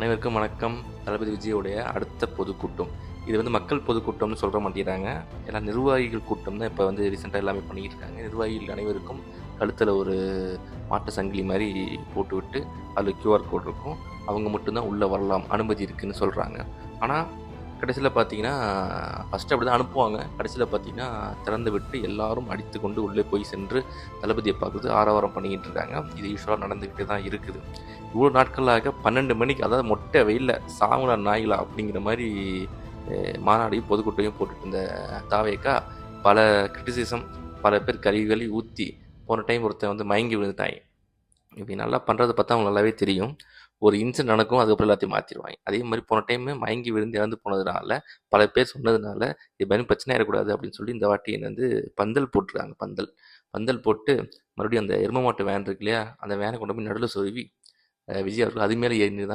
அனைவருக்கும் வணக்கம். தளபதி விஜயோடைய அடுத்த பொதுக்கூட்டம். இது மக்கள் பொதுக்கூட்டம்னு சொல்ல மாட்டேங்கிறாங்க. எல்லாம் நிர்வாகிகள் கூட்டம் தான் இப்போ ரீசெண்டாக எல்லாமே பண்ணிக்கிட்டு இருக்காங்க. நிர்வாகிகள் அனைவருக்கும் கழுத்தில் ஒரு மாட்டு சங்கிலி மாதிரி போட்டு விட்டு அதில் கியூஆர் கோட் இருக்கும். அவங்க மட்டும்தான் உள்ளே வரலாம், அனுமதி இருக்குதுன்னு சொல்கிறாங்க. ஆனால் கடைசியில் பார்த்தீங்கன்னா ஃபஸ்ட்டு அப்படி தான் அனுப்புவாங்க. கடைசியில் பார்த்தீங்கன்னா திறந்து விட்டு எல்லாரும் அடித்து கொண்டு உள்ளே போய் சென்று தளபதியை பார்க்குறது ஆரவாரம் பண்ணிக்கிட்டு இருக்காங்க. இது யூஸ்வலாக நடந்துக்கிட்டு தான் இருக்குது. இவ்வளோ நாட்களாக 12 மணிக்கு, அதாவது மொட்டை வெயிலில் சாவுனா நாய்களா அப்படிங்கிற மாதிரி மாநாடையும் பொதுக்கூட்டையும் போட்டுட்டு இருந்த தாவேக்கா பல கிரிட்டிசிசம், பல பேர் கழுவி ஊற்றி போன டைம் ஒருத்தன் மயங்கி விழுந்துட்டாங்க. இப்படி நல்லா பண்ணுறதை பார்த்தா அவங்க நல்லாவே தெரியும். ஒரு இன்சிடென்ட் நடக்கும், அதுக்கப்புறம் எல்லாத்தையும் மாற்றிடுவாங்க. அதே மாதிரி போன டைம் மயங்கி விழுந்து இறந்து போனதுனால பல பேர் சொன்னதுனால இது மாதிரி பிரச்சனை ஆகிடக்கூடாது அப்படின்னு சொல்லி இந்த வாட்டி பந்தல் போட்டுருக்காங்க. பந்தல் போட்டு மறுபடியும் அந்த எரும மாட்டு வேன் இருக்கு இல்லையா, அந்த வேனை கொண்டு போய் நடுவில் சொருவி விஜய் அவர்கள் அது மேலே ஏறி